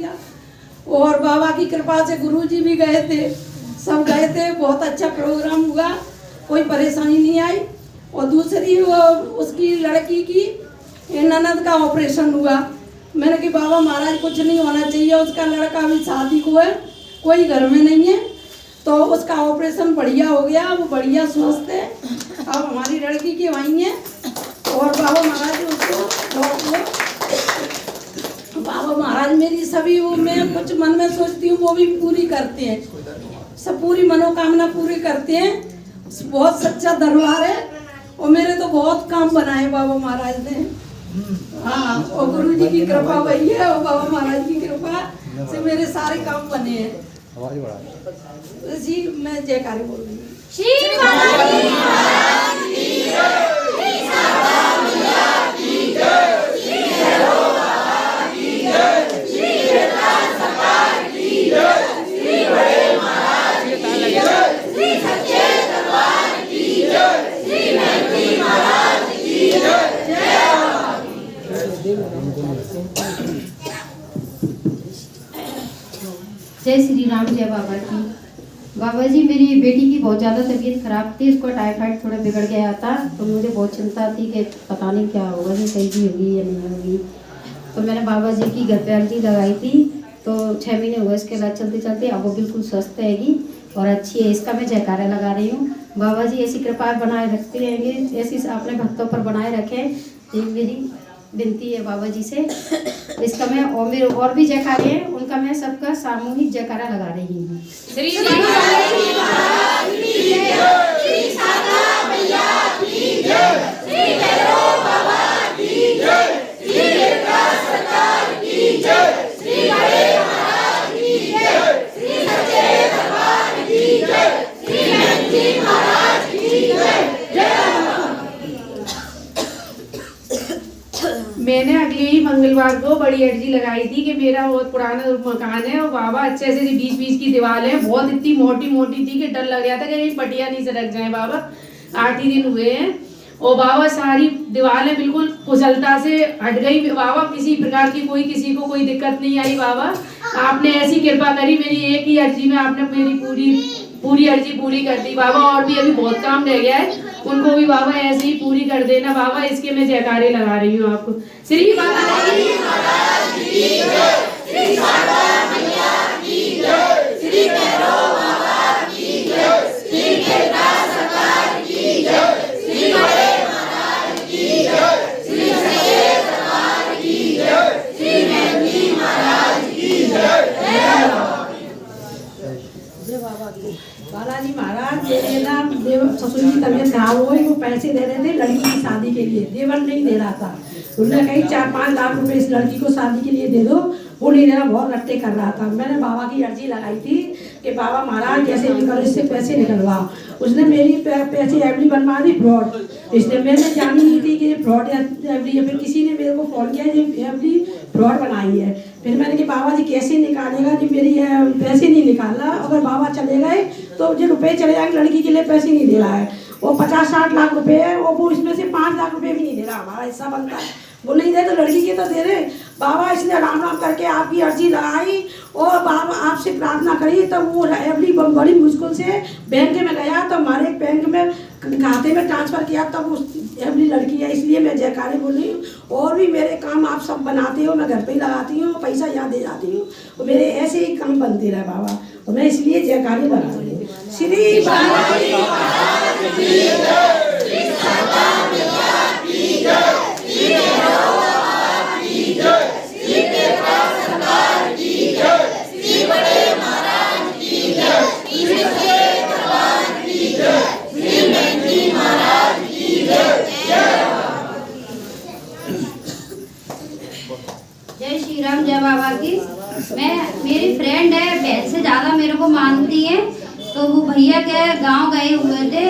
दिया। और बाबा की कृपा से गुरुजी भी गए थे, सब गए थे, बहुत अच्छा प्रोग्राम हुआ, कोई परेशानी नहीं आई। और दूसरी वो उसकी लड़की की ननद का ऑपरेशन हुआ। मैंने कि बाबा महाराज कुछ नहीं होना चाहिए, उसका लड़का भी शादी को है, कोई घर में नहीं है, तो उसका ऑपरेशन बढ़िया हो गया, वो बढ़िया स्वस्थ है, अब हमारी लड़की की वहीं है। और बाबा महाराज उसको बाबा महाराज मेरी सभी वो मैं कुछ मन में सोचती हूँ वो भी पूरी करते हैं, सब पूरी मनोकामना पूरी करते हैं। बहुत सच्चा दरबार है और मेरे तो बहुत काम बनाए बाबा महाराज ने। हाँ, और गुरु जी की कृपा वही है और बाबा महाराज की कृपा से मेरे सारे काम बने हैं। जी मैं जयकारे बोल रही हूँ। जय श्री राम, जय बाबा की। बाबा जी मेरी बेटी की बहुत ज़्यादा तबीयत खराब थी, उसको टाइफाइड थोड़ा बिगड़ गया था, तो मुझे बहुत चिंता थी कि पता नहीं क्या होगा, कि सही भी होगी या नहीं होगी। तो मैंने बाबा जी की घर पे अर्जी लगाई थी, तो 6 महीने हुए इसके बाद चलते चलते, अब वो बिल्कुल स्वस्थ रहेगी और अच्छी है। इसका मैं जयकारा लगा रही हूँ। बाबा जी ऐसी कृपा बनाए रखते रहेंगे, ऐसी अपने भक्तों पर बनाए रखें, ये मेरी विनती है बाबा जी से। इसका मैं और मेरे और भी जयकारे हैं, उनका मैं सबका सामूहिक जयकारा लगा रही हूँ। मैंने अगले ही मंगलवार को बड़ी अर्जी लगाई थी कि मेरा बहुत पुराना मकान है और बाबा अच्छे से 20-20 की दीवार है, बहुत इतनी मोटी मोटी थी कि डर लग गया था कि कहीं पटिया नहीं से रख जाए। बाबा 8 ही दिन हुए हैं और बाबा सारी दीवारें बिल्कुल कुशलता से हट गई। बाबा किसी प्रकार की किसी को कोई दिक्कत नहीं आई। बाबा आपने ऐसी कृपा करी, मेरी एक ही अर्जी में आपने मेरी पूरी अर्जी पूरी कर दी। बाबा और भी अभी बहुत काम रह गया है, उनको भी बाबा ऐसे ही पूरी कर देना। बाबा इसके मैं जयकारे लगा रही हूँ आपको। श्री बाबा बालाजी महाराज ससुर की तबीयत खराब हो गई, वो पैसे दे रहे थे लड़की की शादी के लिए, देवर नहीं दे रहा था। उन्होंने कही 4-5 लाख रुपए इस लड़की को शादी के लिए दे दो, वो नहीं दे रहा, बहुत रट्टे कर रहा था। मैंने बाबा की अर्जी लगाई थी कि बाबा महाराज कैसे भी करो, इससे पैसे निकलवाओ। उसने मेरी पैसे एफडी बनवा दी, फ्रॉड। इसलिए मैंने जानी नहीं थी कि ये फ्रॉड एफडी है। फिर किसी ने मेरे को फोन किया ये एफडी फ्रॉड बनाई है। फिर मैंने कि बाबा जी कैसे निकालेगा जी, मेरी पैसे नहीं निकाल रहा, अगर बाबा चले गए तो जो रुपए चले जाएंगे, लड़की के लिए पैसे नहीं दे रहा है। वो 50-60 लाख रुपए है और वो इसमें से 5 लाख रुपए भी नहीं दे रहा, हमारा हिस्सा बनता है, वो नहीं दे तो लड़की के तो दे रहे। बाबा इसने राम राम करके आपकी अर्जी लगाई और बाबा आपसे प्रार्थना करी, तब वो एफडी बड़ी मुश्किल से बैंक में गया, तो हमारे एक बैंक में खाते में ट्रांसफ़र किया, तब उस एफडी लड़की है। इसलिए मैं जयकारे बोल रही हूँ। और भी मेरे काम आप सब बनाते हो, मैं घर पे ही लगाती हूँ, पैसा यहाँ दे जाती हूँ, और मेरे ऐसे ही काम बनते रहे बाबा, और मैं इसलिए जयकारे लगा रही हूँ। श्री जय श्री राम, जय बाबा की। मेरी फ्रेंड है, बहन से ज़्यादा मेरे को मानती है, तो वो भैया के गांव गए हुए थे।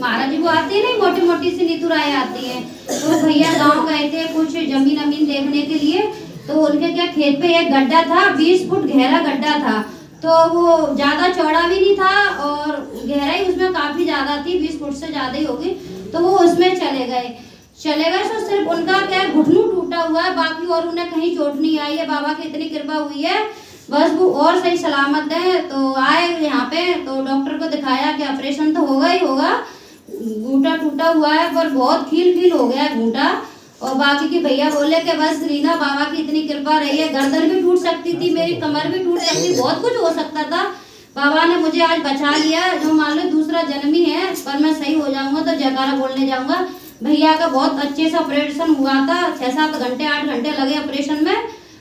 महाराज जी वो आती है नहीं, मोटी मोटी सी नितुराएं आती हैं, तो भैया गांव गए थे कुछ जमीन अमीन देखने के लिए। तो उनके क्या खेत पे एक गड्ढा था, 20 फुट गहरा गड्ढा था, तो वो ज़्यादा चौड़ा भी नहीं था और गहराई उसमें काफ़ी ज़्यादा थी, 20 फुट से ज़्यादा ही होगी। तो वो उसमें चले गए। चले गए। तो सिर्फ उनका क्या है, घुटनू टूटा हुआ है, बाकी और उन्हें कहीं चोट नहीं आई है। बाबा की इतनी कृपा हुई है, बस वो और सही सलामत है। तो आए यहाँ पे तो डॉक्टर को दिखाया कि ऑपरेशन तो होगा ही होगा, घूंटा टूटा हुआ है पर बहुत खील हो गया है घूंटा। और बाकी के भैया बोले कि बस रीना बाबा की इतनी कृपा रही है, गर्दन भी टूट सकती थी, मेरी कमर भी टूट सकती, बहुत कुछ हो सकता था। बाबा ने मुझे आज बचा लिया। जो मान लो दूसरा जन्म ही है, पर मैं सही हो जाऊंगा तो जयकारा बोलने जाऊंगा। भैया का बहुत अच्छे से ऑपरेशन हुआ था, 6-7 घंटे 8 घंटे लगे ऑपरेशन में,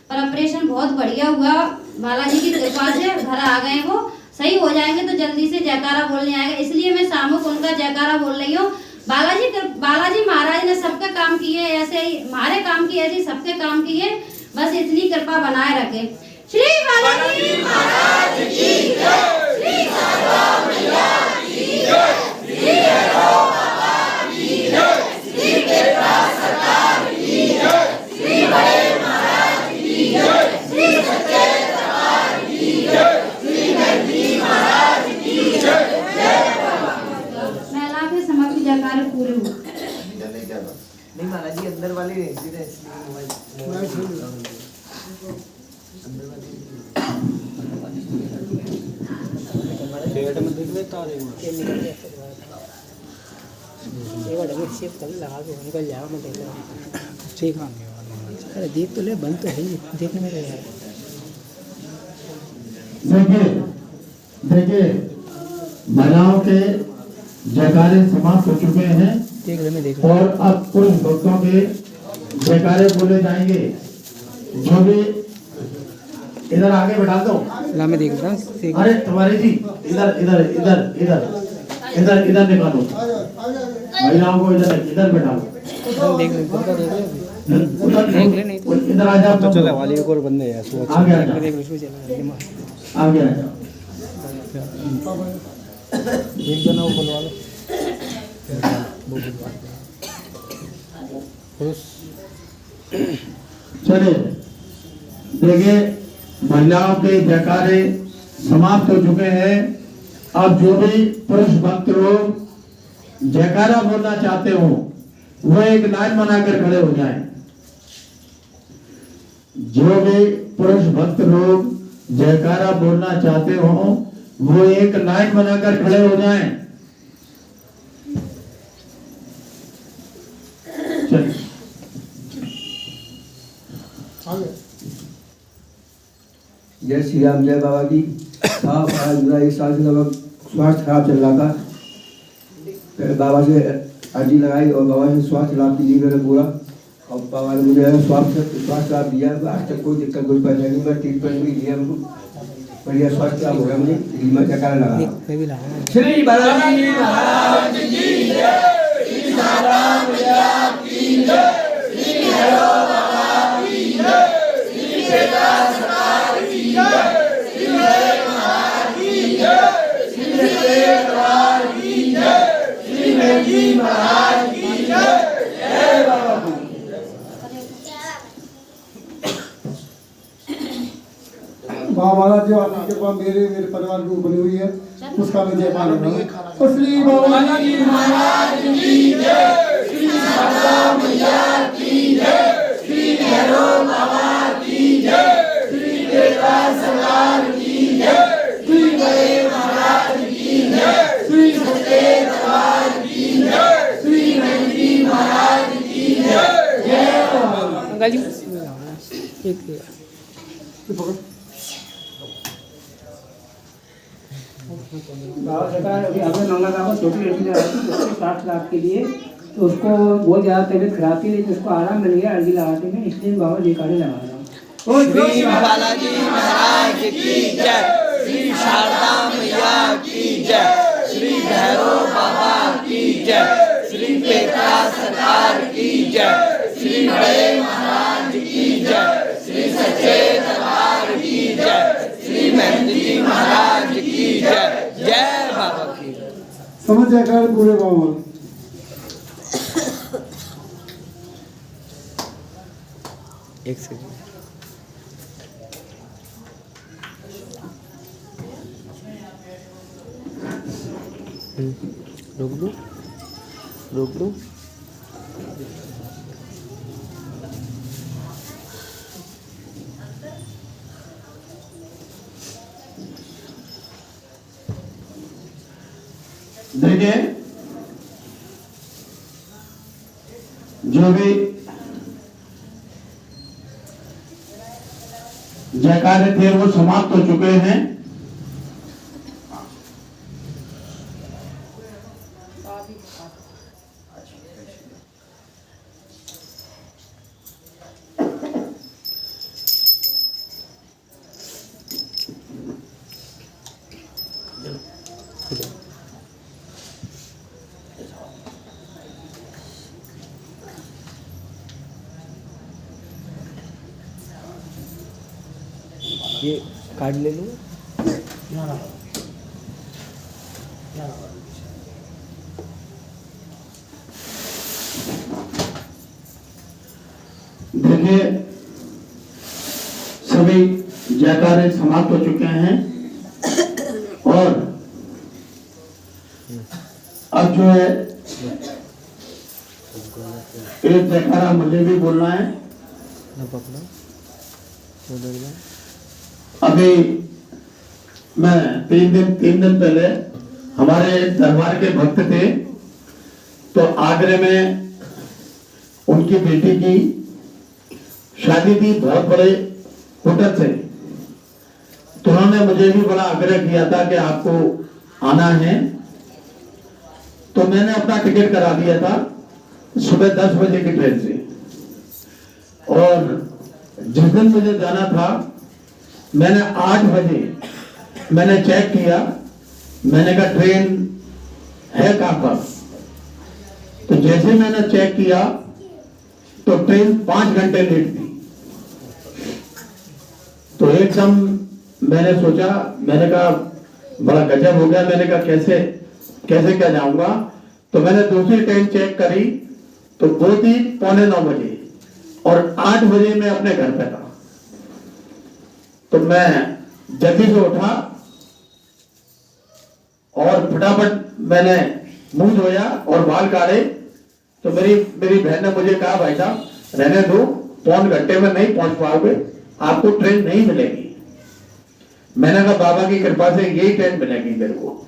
पर ऑपरेशन बहुत बढ़िया हुआ बालाजी की कृपा से। घर आ गए, वो सही हो जाएंगे तो जल्दी से जयकारा बोलने आएगा। इसलिए मैं सामूहिक उनका जयकारा बोल रही हूँ। बालाजी महाराज ने सबका काम किए, ऐसे ही हमारे काम किए, ऐसे सबके काम किए, बस इतनी कृपा बनाए रखे। श्री बालाजी महाराज की जय, श्री साईं मैया की जय, श्री भैरव बाबा की जय, श्री बेटा सरकार की जय, श्री बड़े महाराज की जय, श्री सच्चे दरबार की जय, श्री नंदी महाराज की जय। मेला के समाप्त जयकारे पूरे हुए। नहीं महाराज जी अंदर वाले पेट में दिख लेता है ये वाला भी सेव कर लगा के निकल जाएगा। मैं देख रहा हूं ठीक है। अरे देख तो ले, बंद तो है ही देखने में यार। देखिए महिलाओं के जयकारे समाप्त हो चुके हैं और अब पुरुष भक्तों के जयकारे बोले जाएंगे। जो भी इधर आगे बैठा दो। ला मैं देख रहा हूं। अरे तुम्हारी जी इधर इधर इधर इधर इधर इधर निकालो, महिलाओं को इधर बैठा लो। देख ले इधर आ जाओ। तो चले वाली एक और बंदे हैं सो आ गया देख लो चला आ गया। एक जना वो बुलवा लो। चलिए देखिए महिलाओं के जयकारे समाप्त हो चुके हैं। अब जो भी पुरुष भक्त लोग जयकारा बोलना चाहते हो वो एक लाइन बनाकर खड़े हो जाएं। जो भी पुरुष भक्त लोग जयकारा बोलना चाहते हो वो एक लाइन बनाकर खड़े हो जाएं। चलिए जय श्री राम, जय बाबा की। आज मेरा 1 साल से लगभग स्वास्थ्य खराब चल रहा था। फिर बाबा से अर्जी लगाई और बाबा से स्वास्थ्य लाभ की ली मैंने पूरा, और बाबा ने मुझे स्वास्थ्य लाभ दिया। आज तक कोई दिक्कत कोई परेशानी नहीं, मैं ट्रीटमेंट भी लिया, हमको बढ़िया स्वास्थ्य लाभ हो गया मुझे। मैं जयकारा लगा श्री बालाजी महाराज की जय, श्री साईं मैया की जय, श्री भैरव बाबा की जय, श्री बेटा सरकार की जय, श्री बड़े महाराज की जय, श्री सच्चे दरबार की जय, श्री नंदी महाराज की जय। जय बाबा की। बाबा महाराज जो आपकी कृपा मेरे परिवार की बनी हुई है उसका मैं जयकार कर रहा हूं। श्री बालाजी महाराज की जय, श्री साईं मैया की जय, श्री भैरव बाबा की जय, श्री बेटा सरकार की जय, श्री बड़े महाराज की जय, श्री सच्चे दरबार की जय, श्री नंदी महाराज की जय। जय बाबा। बाबा सरकार अभी हमें मांगा था, छोटी लड़की लगाई थी उसके 60 लाख के लिए, तो उसको बहुत ज़्यादा तबीयत खराब थी, लेकिन उसको आराम मिल गया अर्जी लगाते में, इसलिए बाबा जयकारे लगा रहा हूँ। श्री बालाजी महाराज की जय, श्री शारदा मैया की जय, श्री भैरव बाबा की जय, श्री बेटा सरकार की जय, श्री बड़े महाराज की जय, श्री सच्चे दरबार की जय, श्री मेहंदी महाराज की जय। जय बाबा की। समझ जयकार पूरे बाबा। एक सेकंड रोक दो देखिए, जो भी जयकारे थे वो समाप्त हो चुके हैं। ये कार्ड ले लो। देखिए, सभी जयकारे समाप्त हो चुके हैं और अब जो है एक जयकारा मुझे भी बोलना है। अभी मैं तीन दिन पहले हमारे दरबार के भक्त थे, तो आगरे में उनकी बेटी की शादी थी बहुत बड़े होटल से। तो उन्होंने मुझे भी बड़ा आग्रह किया था कि आपको आना है, तो मैंने अपना टिकट करा दिया था सुबह 10 बजे की ट्रेन से। और जिस दिन मुझे जाना था, मैंने 8 बजे मैंने चेक किया, मैंने कहा ट्रेन है कहां पर। तो जैसे मैंने चेक किया तो ट्रेन 5 घंटे लेट थी। तो एकदम मैंने सोचा, मैंने कहा बड़ा गजब हो गया। मैंने कहा कैसे क्या जाऊंगा। तो मैंने दूसरी ट्रेन चेक करी तो वो थी 8:45 बजे और 8 बजे मैं अपने घर पे था। तो मैं जल्दी से उठा और फटाफट मैंने मुंह धोया और बाल काटे। तो मेरी बहन ने मुझे कहा, भाई साहब रहने दो, 1.25 घंटे में नहीं पहुंच पाओगे, आपको ट्रेन नहीं मिलेगी। मैंने कहा बाबा की कृपा से यही ट्रेन मिलेगी मेरे को।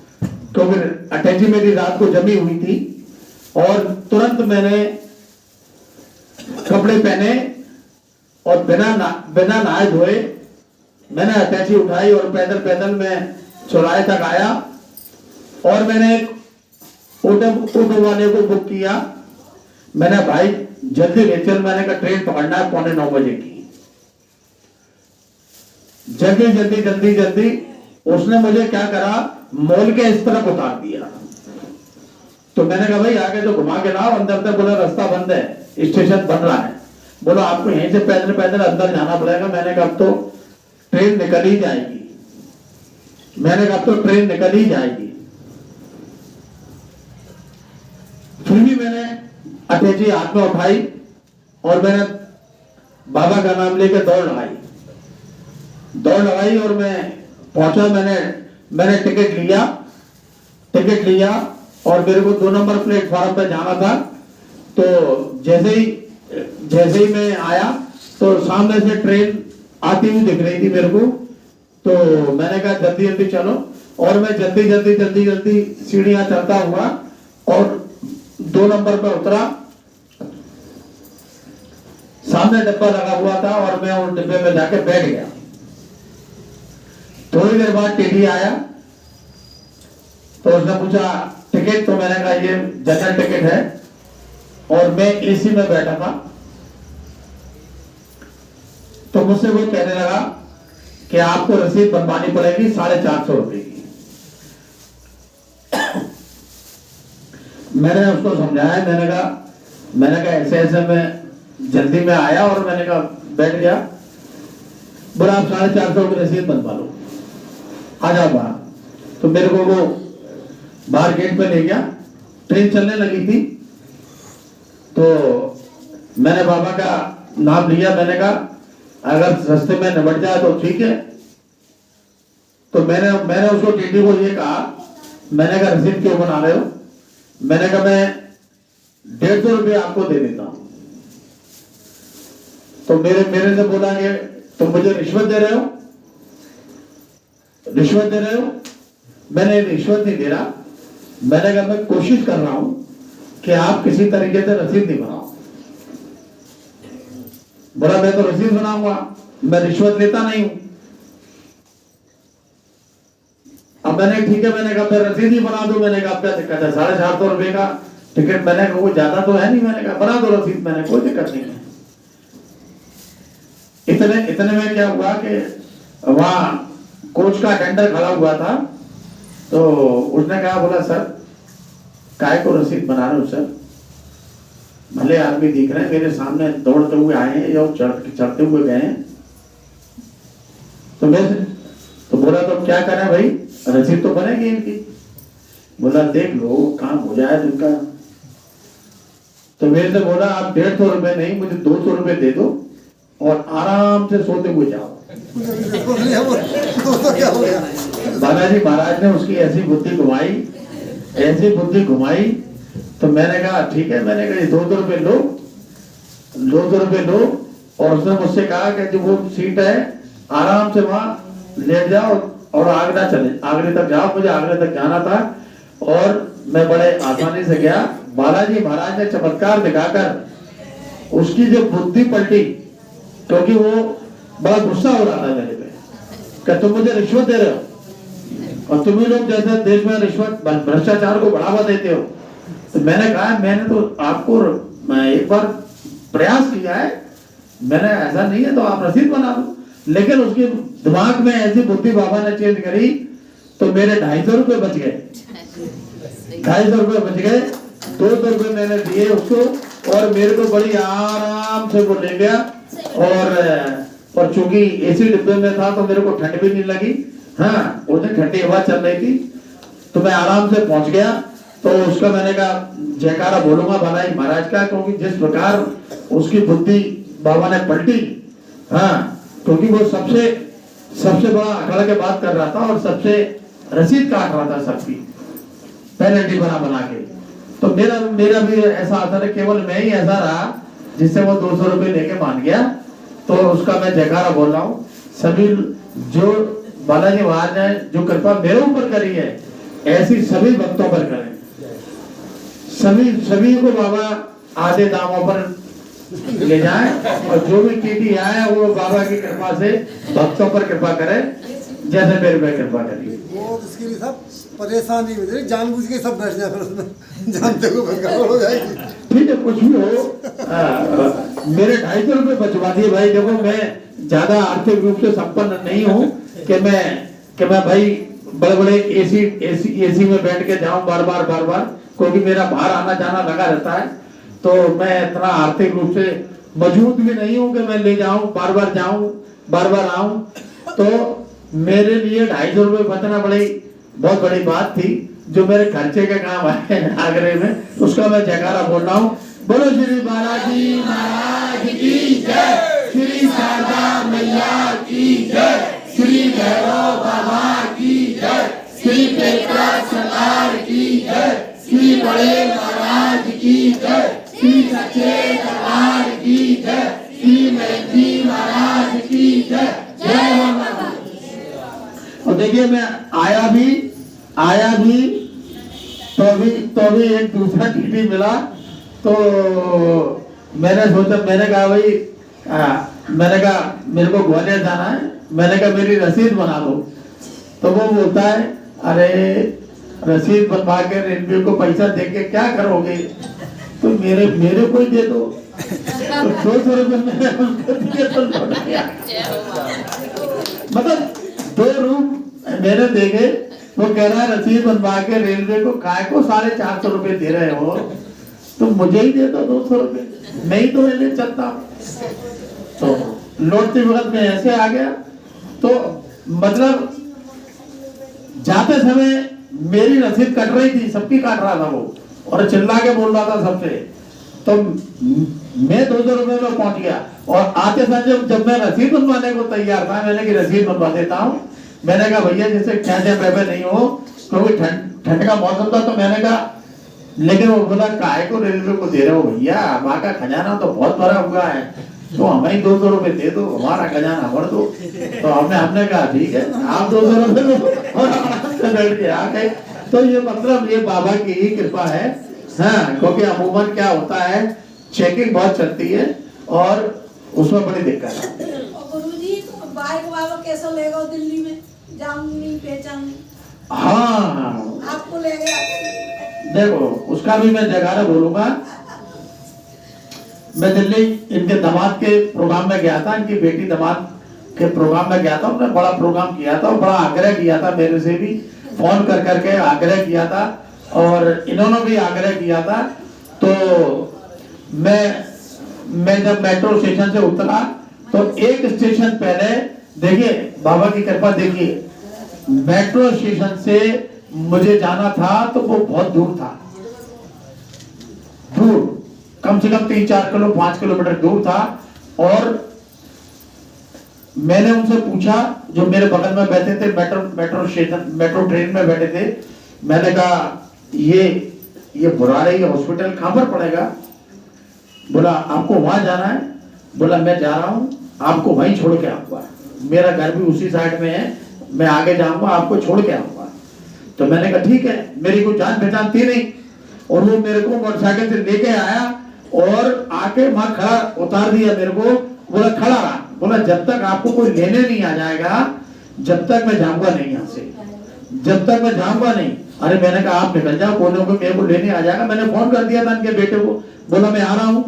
तो फिर अटैची मेरी रात को जमी हुई थी और तुरंत मैंने कपड़े पहने और बिना नहाए धोए मैंने अटैची उठाई और पैदल मैं चौराहे तक आया और मैंने ऑटो वाले को बुक किया। मैंने भाई जल्दी ले चल, मैंने कहा ट्रेन पकड़ना है 8:45 बजे की। जल्दी उसने मुझे क्या करा, मॉल के इस तरफ उतार दिया। तो मैंने कहा भाई आगे तो घुमा के लाओ अंदर तक। बोला रास्ता बंद है, स्टेशन बन रहा है। बोला आपको यहीं से पैदल अंदर जाना पड़ेगा। मैंने कहा अब तो ट्रेन निकल ही जाएगी। फिर भी मैंने अटैची हाथ में उठाई और मैंने बाबा का नाम लेकर दौड़ लगाई और मैं पहुंचा। मैंने टिकट लिया और मेरे को 2 नंबर प्लेटफॉर्म पे जाना था। तो जैसे ही मैं आया तो सामने से ट्रेन आती हुई दिख रही थी मेरे को। तो मैंने कहा जल्दी चलो और मैं जल्दी सीढ़ियां चढ़ता हुआ और 2 नंबर पर उतरा। सामने डब्बा लगा हुआ था और मैं उस डिब्बे में जाके बैठ गया। थोड़ी देर बाद टीटी आया तो उसने पूछा टिकट। तो मैंने कहा ये जनरल टिकट है और मैं एसी में बैठा था। तो मुझसे वो कहने लगा कि आपको रसीद बनवानी पड़ेगी 450 रुपए की। मैंने उसको समझाया, मैंने कहा ऐसे मैं जल्दी में आया और मैंने कहा बैठ गया। बोला आप 450 की रसीद बनवा लो, आ जाओ बाहर। तो मेरे को वो बाहर गेट पे ले गया। ट्रेन चलने लगी थी तो मैंने बाबा का नाम लिया। मैंने कहा अगर रास्ते में निबट जाए तो ठीक है। तो मैंने उसको टीटी को ये कहा, मैंने कहा रसीद क्यों बना रहे हो। मैंने कहा मैं 150 रुपये आपको दे देता हूं। तो मेरे से बोला कि तुम मुझे रिश्वत दे रहे हो। मैंने रिश्वत नहीं दे रहा। मैंने कहा मैं कोशिश कर रहा हूं कि आप किसी तरीके से रसीद नहीं बनाओ। बोला मैं तो रसीद बनाऊंगा, मैं रिश्वत लेता नहीं हूं। अब मैंने ठीक है, मैंने कहा मैं रसीद ही बना दूं। मैंने कहा क्या दिक्कत है, 450 रुपए का टिकट, मैंने कहा कोई ज्यादा तो है नहीं, मैंने कहा बना दो रसीद, मैंने कोई दिक्कत नहीं है। इतने में क्या हुआ कि वहां कोच का अटेंडर खड़ा हुआ था, तो उसने कहा, बोला सर काय को रसीद बना रहे हो सर, भले आदमी दिख रहे हैं, मेरे सामने दौड़ते हुए आए हैं या चढ़ते हुए गए हैं, तो मैं तो बोला तो क्या करें भाई, रसीद तो बनेगी इनकी। बोला देख लो काम हो जाए इनका। तो मेरे से बोला आप 150 रुपए नहीं, मुझे 200 रुपए दे दो और आराम से सोते हुए जाओ। बालाजी महाराज ने उसकी ऐसी बुद्धि घुमाई, तो मैंने कहा ठीक है, मैंने कहा 200 रुपए लो, 200 रुपए लो। और उसने मुझसे कहा कि जो वो सीट है आराम से वहां लेट जाओ और आगरे तक जाओ। मुझे आगरे तक जाना था और मैं बड़े आसानी से गया। बालाजी महाराज ने चमत्कार दिखाकर उसकी जो बुद्धि पलटी, क्योंकि वो बड़ा गुस्सा हो रहा था मेरे पे कि तुम मुझे रिश्वत दे रहे हो और तुम ही लोग जैसे देश में रिश्वत भ्रष्टाचार को बढ़ावा देते हो। तो मैंने कहा मैंने तो आपको एक बार प्रयास किया है, मैंने ऐसा नहीं है तो आप रसीद बना दो। लेकिन उसके दिमाग में ऐसी बुद्धि बाबा ने चेंज करी, तो मेरे 250 रुपए बच गए, 250 रुपए बच गए। 200 रुपए मैंने दिए उसको और मेरे को बड़ी आराम से वो ले गया। और चूंकि एसी डिब्बे में था तो मेरे को ठंड भी नहीं लगी, हाँ उधर ठंडी हवा चल रही थी, तो मैं आराम से पहुंच गया। तो उसका मैंने कहा जयकारा बोलूंगा बालाजी महाराज का, क्योंकि जिस प्रकार उसकी बुद्धि बाबा ने पलटी, हाँ क्योंकि वो सबसे बड़ा अकड़ के बात कर रहा था और सबसे रसीद काट रहा था सबकी पेनल्टी बना के। तो मेरा भी ऐसा आता था, केवल मैं ही ऐसा रहा जिससे वो 200 रुपए लेके मान गया। तो उसका मैं जयकारा बोल रहा हूँ। सभी जो बालाजी महाराज ने जो कृपा मेरे ऊपर करी है, ऐसी सभी भक्तों पर करें। सभी को बाबा आधे दामों पर ले जाए और जो भी टीटी आए वो बाबा की कृपा से भक्तों पर कृपा करे, जैसे मेरे पे कृपा करिए। वो इसके लिए सब परेशानी में जानबूझ के सब बैठ जाए, फिर उसमें जानते को गड़बड़ हो जाएगी। ठीक है, कुछ भी हो, मेरे 250 रुपए बचवा दिए भाई। देखो मैं ज्यादा आर्थिक रूप से संपन्न नहीं हूँ कि मैं भाई बड़े एसी में बैठ के जाऊं बार बार, क्योंकि मेरा बाहर आना जाना लगा रहता है। तो मैं इतना आर्थिक रूप से मजबूत भी नहीं हूं कि मैं ले जाऊं, बार बार आऊं। तो मेरे लिए 250 रुपए बचना बहुत बड़ी बात थी, जो मेरे खर्चे के काम आए आगरे में। उसका मैं जयकारा बोल रहा हूँ। बोलो श्री बालाजी महाराज की जय, श्री शारदा मैया की जय, श्री भैरव बाबा की जय, श्री पेटरा सरकार की जय, श्री बड़े महाराज की जय, श्री सच्चे दरबार की जय, श्री मेहंदी महाराज की जय, जय माता। और देखिए मैं आया भी तो अभी एक दूसरा टीटी मिला। तो मैंने सोचा, मैंने कहा भाई मैंने कहा मेरे को ग्वालियर जाना है, मैंने कहा मेरी रसीद बना दो। तो वो बोलता है अरे रसीद बनवा के रेलवे को पैसा दे के क्या करोगे, तो मेरे को ही दे दो। तो 200 रुपए मैंने उसको दिए तो लौट गया। मतलब 2 रूम मैंने देखे, वो कह रहा है रसीद बनवा के रेलवे को काय को 450 रुपए दे रहे हो, तो मुझे ही दे दो 200 रुपए, मैं ही तो ले चलता हूँ। तो लौटते वक्त में ऐसे आ गया। तो मतलब जाते समय मेरी रसीद कट रही थी, सबकी काट रहा था वो, और चिल्ला के बोल रहा था सबसे। तो मैं 200 रुपए में पहुंच गया। और आते समय जब मैं रसीद बनवाने को तैयार था, मैंने की रसीद बनवा देता हूँ। मैंने कहा भैया जैसे खेचे पे नहीं हो, क्योंकि ठंड का मौसम था। तो मैंने कहा, लेकिन वो बोला काय को रेलवे को दे रहे हो भैया, वहां का खजाना तो बहुत भरा हुआ है, तो हमें 200 रुपए दे दो, हमारा खजाना भर दो। तो हमने कहा ठीक है, आप 200 रुपए दो और बैठ के आ गए। तो ये मतलब ये बाबा की ही कृपा है। हाँ, क्योंकि अमूमन क्या होता है, चेकिंग बहुत चलती है और उसमें बड़ी दिक्कत है। गुरुजी बाइक वालों कैसे ले गए दिल्ली में, जाऊंगी पहचान हाँ, आपको ले गया। देखो उसका भी मैं जगारा बोलूंगा। मैं दिल्ली इनके दामाद के प्रोग्राम में गया था, इनकी बेटी दामाद के प्रोग्राम में गया था। उन्होंने बड़ा प्रोग्राम किया था और बड़ा आग्रह किया था, मेरे से भी फोन कर करके आग्रह किया था और इन्होंने भी आग्रह किया था। तो मैं जब मेट्रो स्टेशन से उतरा तो एक स्टेशन पहले, देखिए बाबा की कृपा, देखिए मेट्रो स्टेशन से मुझे जाना था तो वो बहुत दूर था, दूर, कम से कम 3-4 किलो 5 किलोमीटर दूर था। और मैंने उनसे पूछा, जो मेरे बगल में बैठे थे, मेट्रो स्टेशन मेट्रो ट्रेन में बैठे थे, मैंने कहा ये बुराड़ी हॉस्पिटल कहां पर पड़ेगा? बोला आपको वहां जाना है। बोला मैं जा रहा हूं, आपको वहीं छोड़ के आऊंगा, मेरा घर भी उसी साइड में है, मैं आगे जाऊंगा, आपको छोड़ के आऊंगा। तो मैंने कहा ठीक है, मेरी कोई जान पहचान थी नहीं, और वो मेरे को मोटरसाइकिल से लेके आया और आके वहां खड़ा उतार दिया मेरे को। बोला खड़ा रहा, बोला जब तक आपको कोई लेने नहीं आ जाएगा, जब तक मैं जाऊंगा नहीं यहाँ से, जब तक मैं जाऊंगा नहीं। अरे मैंने कहा आप निकल जाओ, बोलोगे मेरे को लेने आ जाएगा। मैंने फोन कर दिया था इनके बेटे को, बोला मैं आ रहा हूँ,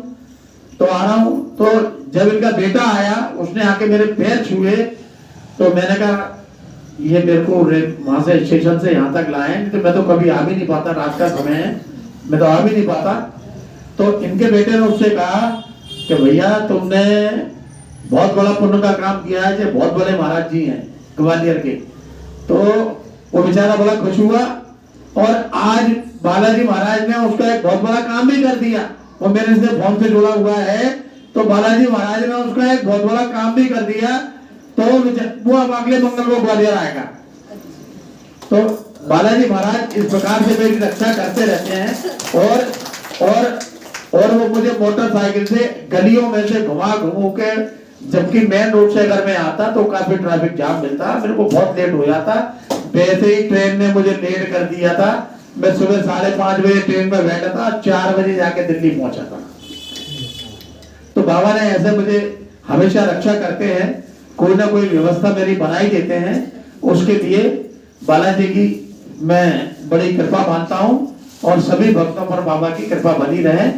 तो आ रहा हूँ। तो जब इनका बेटा आया, उसने आके मेरे पैर छुए, तो मैंने कहा ये मेरे को वहां से स्टेशन से यहाँ तक लाए, तो मैं तो कभी आ भी नहीं पाता, रात का समय है, मैं तो आ भी नहीं पाता। तो इनके बेटे ने उससे कहा कि भैया तुमने बहुत बड़ा पुण्य का काम किया है, जो बहुत बड़े महाराज जी हैं ग्वालियर के। तो वो बेचारा बड़ा खुश हुआ और आज बालाजी महाराज ने उसका एक बहुत बड़ा काम भी कर दिया। वो मेरे से फोन से जुड़ा हुआ है, तो बालाजी महाराज ने उसका एक बहुत बड़ा काम भी कर दिया। तो वो अब अगले मंगल को ग्वालियर आएगा। तो बालाजी महाराज इस प्रकार से मेरी रक्षा करते रहते हैं और वो मुझे मोटरसाइकिल से गलियों में से घुमा के, जबकि मेन रोड से अगर मैं आता तो काफी ट्रैफिक जाम मिलता, मेरे को बहुत लेट हो जाता। वैसे ही ट्रेन ने मुझे लेट कर दिया था। मैं सुबह 5:30 बजे ट्रेन में बैठा था, 4 बजे जाके दिल्ली पहुंचा था। तो बाबा ने ऐसे मुझे हमेशा रक्षा करते हैं, कोई ना कोई व्यवस्था मेरी बनाई देते हैं। उसके लिए बालाजी की मैं बड़ी कृपा मानता हूं और सभी भक्तों पर बाबा की कृपा बनी रहे।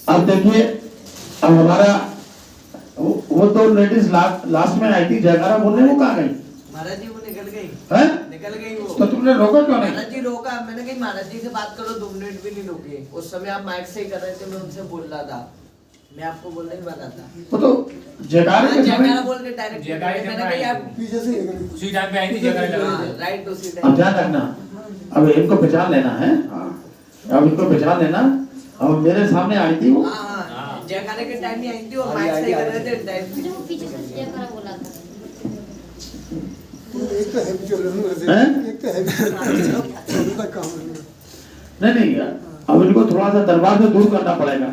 अब देखिए, अब हमारा वो तो लेडीज लास्ट में आई थी जयकारा बोलने, वो कहाँ गई? महाराज जी वो निकल गई है? निकल गई वो। तो तुमने रोका क्यों नहीं? महाराज जी रोका, मैंने कहा महाराज जी से बात करो, 2 मिनट भी नहीं रोके। उस समय आप माइक से ही कर रहे थे, मैं उनसे बोल रहा था, मैं आपको बोलने ही वाला था। वो तो जयकारे के जयकारा समय बोल के डायरेक्ट मैंने कहा यार पीछे से उसी टाइम पे आई थी जगह लगा। राइट उसी अब टाइम। ध्यान रखना, अब इनको पहचान लेना है, अब इनको पहचान लेना। अब मेरे सामने आई थी वो, हाँ जयकारे के टाइम ही आई थी और माइक से ही कर रहे थे टाइम। पीछे से जयकारा बोला था। एक तो हैवी चल रहा हैं? है, एक तो हैवी चल रहा है काम है। नहीं अब इनको थोड़ा सा दरबार से दूर करना पड़ेगा।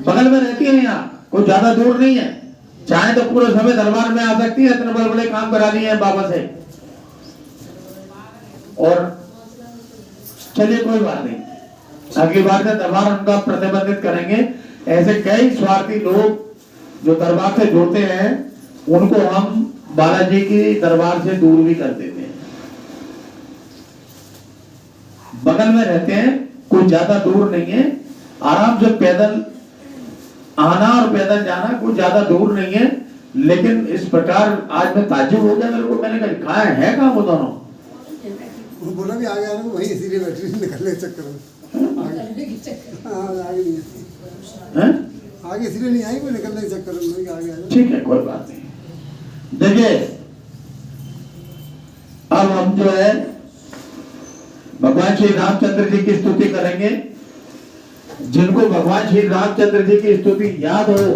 बगल में रहती है, यहाँ कोई ज्यादा दूर नहीं है, चाहे तो पूरे समय दरबार में आ सकती है। इतने बड़े बड़े काम करा लिए हैं बाबा से। और चलिए कोई बात नहीं, अगली बार से दरबार उनका प्रतिबंधित करेंगे। ऐसे कई स्वार्थी लोग जो दरबार से जुड़ते हैं, उनको हम बालाजी की दरबार से दूर भी कर देते हैं। बगल में रहते हैं, कोई ज्यादा दूर नहीं है, आराम से पैदल आना और पैदल जाना, कोई ज्यादा दूर नहीं है। लेकिन इस प्रकार आज मैं ताज्जुब हो गया, मेरे को, मैंने कहा है कहाँ वो दोनों? वो बोला भी आ गया ना, वही इसीलिए बैटरी निकलने के चक्कर में आगे इसलिए नहीं आई, वो निकलने के चक्कर में आ गया। ठीक है, कोई बात नहीं। देखिए अब हम जो है भगवान श्री रामचंद्र जी की स्तुति करेंगे। जिनको भगवान श्री रामचंद्र जी की स्तुति याद हो,